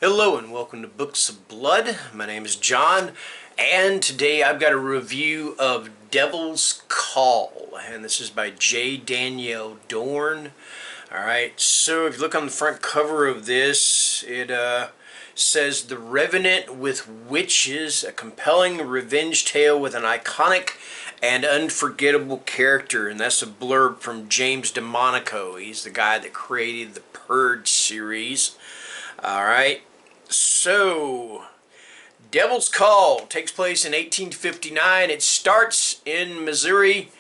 Hello and welcome to Books of Blood. My name is John, and today I've got a review of Devil's Call, and this is by Danielle Dorn. Alright, so if you look on the front cover of this, it says The Revenant with Witches, a compelling revenge tale with an iconic and unforgettable character, and that's a blurb from James DeMonico. He's the guy that created the Purge series. Alright, so Devil's Call takes place in 1859. It starts in Missouri,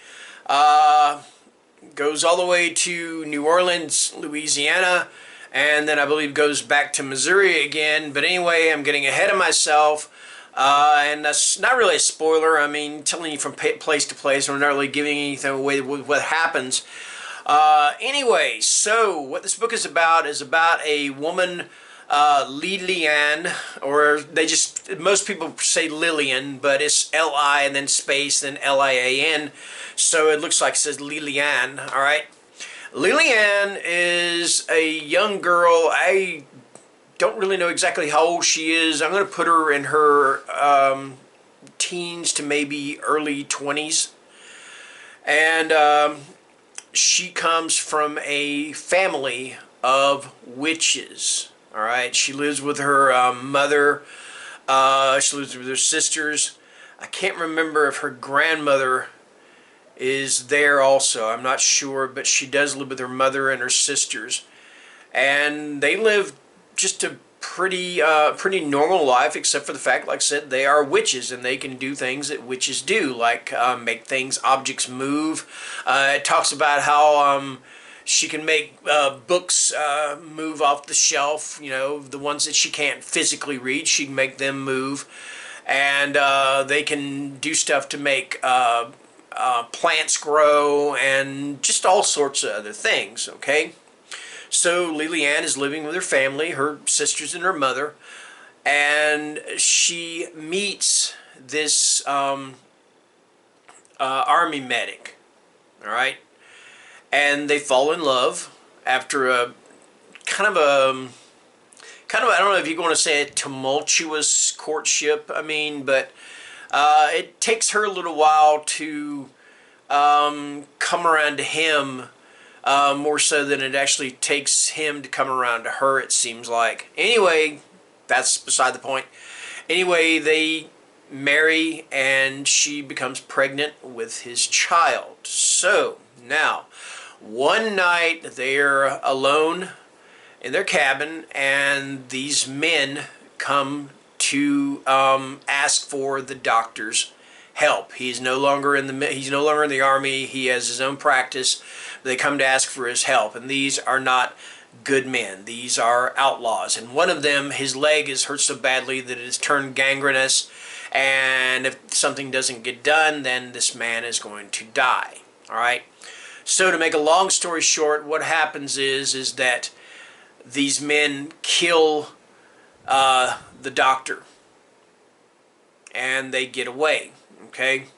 goes all the way to New Orleans, Louisiana, and then I believe goes back to Missouri again. But anyway, I'm getting ahead of myself, and that's not really a spoiler. I mean, telling you from place to place. I'm not really giving anything away with what happens. Anyway, so what this book is about a woman, Lilian, or most people say Lillian, but it's L-I and then space, then L-I-A-N, so it looks like it says Lilian, alright? Lilian is a young girl. I don't really know exactly how old she is. I'm going to put her in her teens to maybe early 20s, and she comes from a family of witches. All right, she lives with her mother. She lives with her sisters. I can't remember if her grandmother is there also. I'm not sure, but she does live with her mother and her sisters, and they live just a pretty normal life, except for the fact, like I said, they are witches and they can do things that witches do, like make objects move. It talks about how she can make books move off the shelf. You know, the ones that she can't physically read, she can make them move. And they can do stuff to make plants grow and just all sorts of other things, okay? So Lilian is living with her family, her sisters and her mother, and she meets this army medic, all right? And they fall in love after a kind of I don't know if you want to say a tumultuous courtship. I mean, but it takes her a little while to come around to him, more so than it actually takes him to come around to her, it seems like. Anyway, that's beside the point. Anyway, they marry and she becomes pregnant with his child. So now, one night they're alone in their cabin, and these men come to ask for the doctor's help. He's no longer in the army. He has his own practice. They come to ask for his help, and these are not good men. These are outlaws, and one of them, his leg is hurt so badly that it has turned gangrenous, and if something doesn't get done, then this man is going to die. All right. So to make a long story short, what happens is that these men kill the doctor, and they get away. Okay,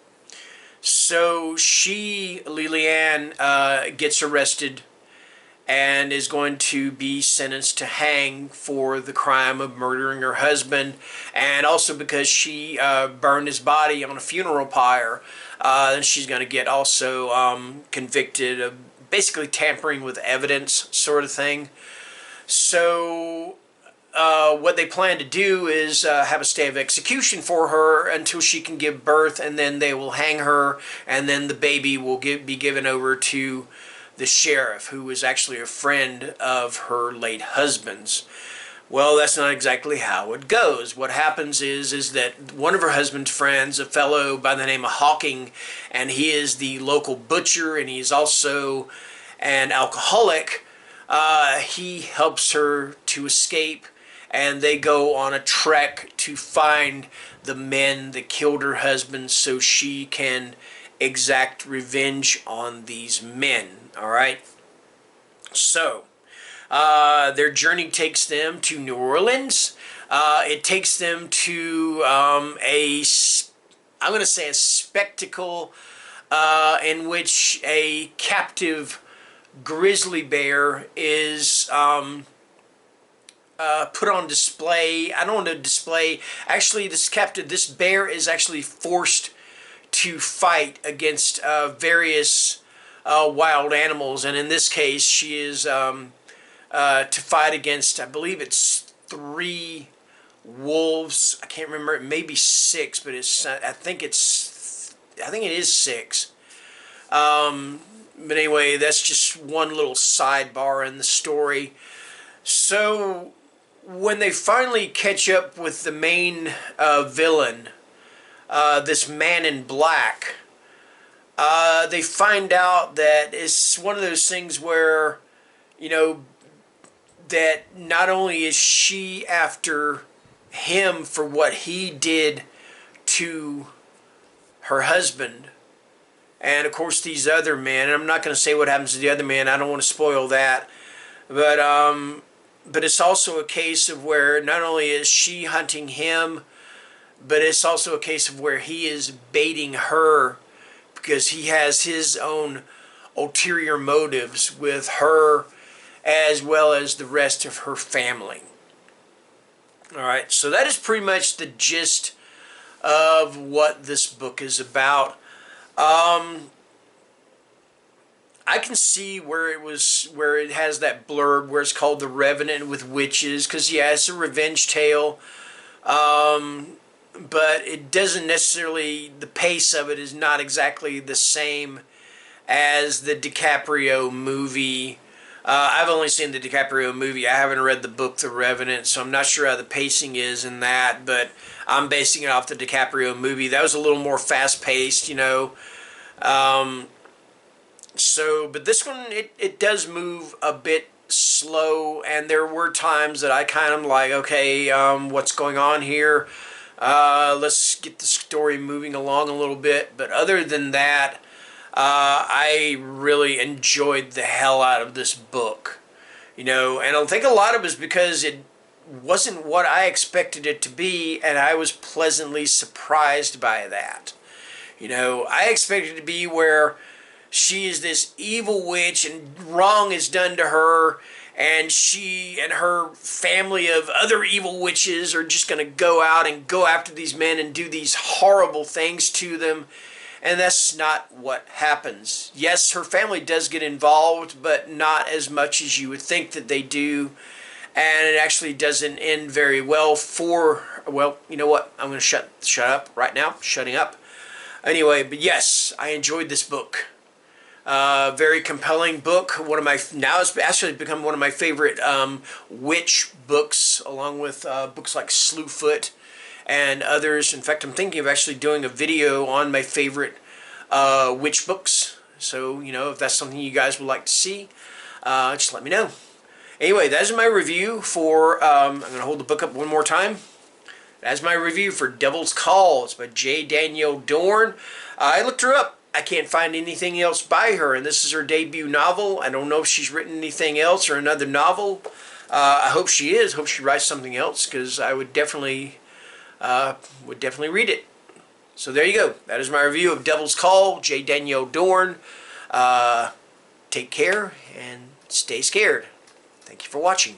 so Lilian, gets arrested and is going to be sentenced to hang for the crime of murdering her husband, and also because she burned his body on a funeral pyre. Then she's going to get also convicted of basically tampering with evidence, sort of thing. So what they plan to do is have a stay of execution for her until she can give birth, and then they will hang her, and then the baby will be given over to the sheriff, who was actually a friend of her late husband's. Well, that's not exactly how it goes. What happens is that one of her husband's friends, a fellow by the name of Hawking, and he is the local butcher, and he's also an alcoholic, he helps her to escape, and they go on a trek to find the men that killed her husband so she can exact revenge on these men. All right? So their journey takes them to New Orleans. It takes them to I'm going to say a spectacle in which a captive grizzly bear is put on display. I don't want to display. Actually, this bear is actually forced to fight against various wild animals, and in this case, she is to fight against, I believe it's 3 wolves. I can't remember. It may be 6, but I think it is 6. But anyway, that's just one little sidebar in the story. So when they finally catch up with the main villain, this man in black, they find out that it's one of those things where, you know, that not only is she after him for what he did to her husband, and of course these other men, and I'm not going to say what happens to the other man, I don't want to spoil that, but it's also a case of where not only is she hunting him, but it's also a case of where he is baiting her because he has his own ulterior motives with her as well as the rest of her family. Alright, so that is pretty much the gist of what this book is about. I can see where it has that blurb where it's called The Revenant with Witches, because yeah, it's a revenge tale. But it doesn't necessarily, the pace of it is not exactly the same as the DiCaprio movie. I've only seen the DiCaprio movie. I haven't read the book The Revenant, so I'm not sure how the pacing is in that, but I'm basing it off the DiCaprio movie. That was a little more fast-paced, you know. But this one, it does move a bit slow, and there were times that I kind of like, okay, what's going on here? Let's get the story moving along a little bit. But other than that, I really enjoyed the hell out of this book. You know, and I think a lot of it is because it wasn't what I expected it to be, and I was pleasantly surprised by that. You know, I expected it to be where she is this evil witch and wrong is done to her, and she and her family of other evil witches are just going to go out and go after these men and do these horrible things to them. And that's not what happens. Yes, her family does get involved, but not as much as you would think that they do. And it actually doesn't end very well for, well, you know what? I'm going to shut up right now. Shutting up. Anyway, but yes, I enjoyed this book. Very compelling book. Now it's actually become one of my favorite witch books, along with books like Slewfoot and others. In fact, I'm thinking of actually doing a video on my favorite witch books. So, you know, if that's something you guys would like to see, just let me know. Anyway, that's my review for, I'm going to hold the book up one more time. That's my review for Devil's Call. It's by Danielle Dorn. I looked her up. I can't find anything else by her, and this is her debut novel. I don't know if she's written anything else or another novel. I hope she is. Hope she writes something else, because I would definitely read it. So there you go. That is my review of Devil's Call, Danielle Dorn. Take care and stay scared. Thank you for watching.